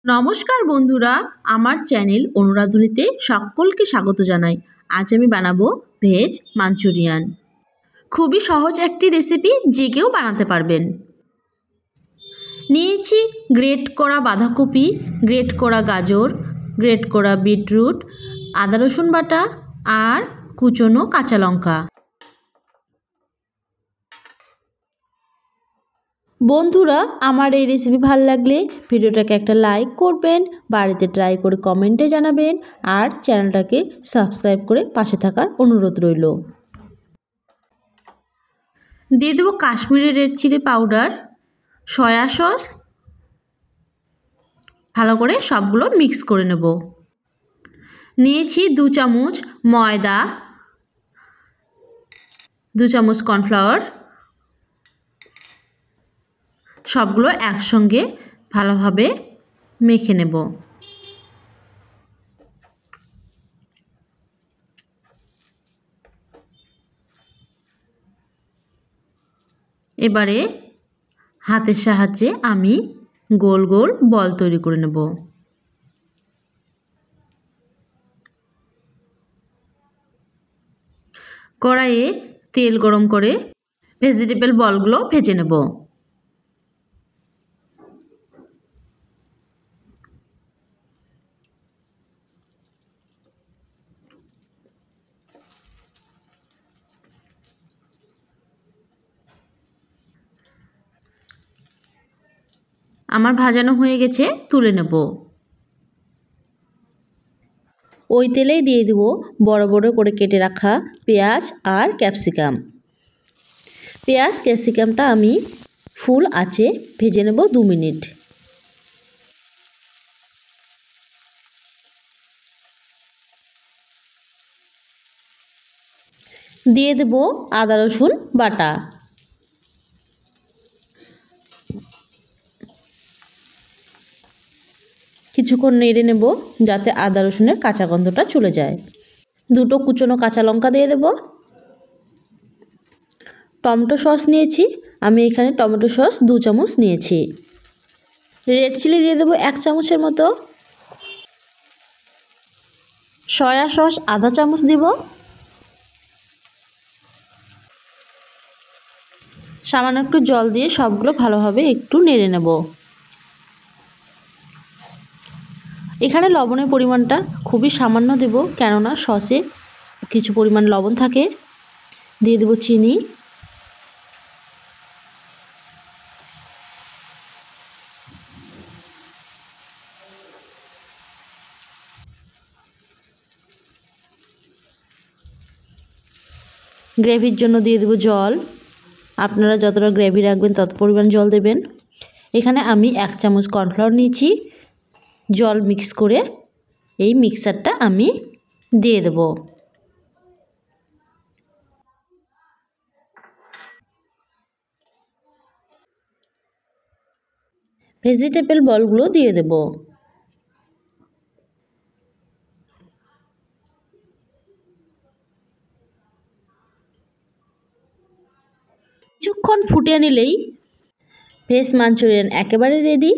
নমস্কার বন্ধুরা, আমার চ্যানেল অনুরাধুনীতে সকলকে স্বাগত জানাই। আজ আমি বানাবো ভেজ মাঞ্চুরিয়ান। খুবই সহজ একটি রেসিপি, যে কেউ বানাতে পারবেন। নিয়েছি গ্রেট করা বাঁধাকপি, গ্রেট করা গাজর, গ্রেট করা বিটরুট, আদা রসুন বাটা আর কুচনো কাঁচা লঙ্কা। বন্ধুরা, আমার এই রেসিপি ভালো লাগলে ভিডিওটাকে একটা লাইক করবেন, বাড়িতে ট্রাই করে কমেন্টে জানাবেন আর চ্যানেলটাকে সাবস্ক্রাইব করে পাশে থাকার অনুরোধ রইল। দিয়ে দেবো Kashmiri red chilli powder, soya sauce. ভালো করে সবগুলো মিক্স করে নেব। নিয়েছি 2 চামচ ময়দা, 2 চামচ কর্নফ্লাওয়ার। সবগুলো একসঙ্গে ভালোভাবে মেখে নেব। এবারে হাতের সাহায্যে আমি গোল গোল বল তৈরি করে নেব। কড়াইয়ে তেল গরম করে ভেজিটেবল বলগুলো ভেজে নেব। আমার ভাজানো হয়ে গেছে, তুলে নেব। ওই তেলেই দিয়ে দেব বড় বড় করে কেটে রাখা পেঁয়াজ আর ক্যাপসিকাম। পেঁয়াজ ক্যাপসিকামটা আমি ফুল আঁচে ভেজে নেব 2 মিনিট। দিয়ে দেব আদা রসুন বাটা। কিছুক্ষণ নেড়ে নেব যাতে আদা রসুনের কাঁচা গন্ধটা চলে যায়। 2টো কুচনো কাঁচা লঙ্কা দিয়ে দেব। টমেটো সস নিয়েছি, আমি এখানে টমেটো সস 2 চামচ নিয়েছি। রেড চিলি দিয়ে দেব 1 চামচের মতো। সয়া সস আধা চামচ দিব। সামান্য একটু জল দিয়ে সবগুলো ভালোভাবে একটু নেড়ে নেব। এখানে লবণের পরিমাণটা খুবই সামান্য দেব, কেননা সসে কিছু পরিমাণ লবণ থাকে। দিয়ে দেব চিনি। গ্রেভির জন্য দিয়ে দেব জল। আপনারা যতটা গ্রেভি রাখবেন তত পরিমাণ জল দেবেন। এখানে আমি 1 চামচ কর্নফ্লাওয়ার নিয়েছি। জল মিক্স করে এই মিক্সারটা আমি দিয়ে দেব। ভেজিটেবল বলগুলো দিয়ে দেব। কিছুক্ষণ ফুটিয়ে নিলেই ভেজ মাঞ্চুরিয়ান একেবারে রেডি।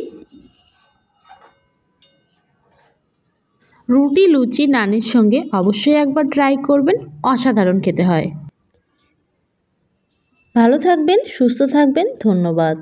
রুটি, লুচি, নানের সঙ্গে অবশ্যই একবার ট্রাই করবেন, অসাধারণ খেতে হয়। ভালো থাকবেন, সুস্থ থাকবেন, ধন্যবাদ।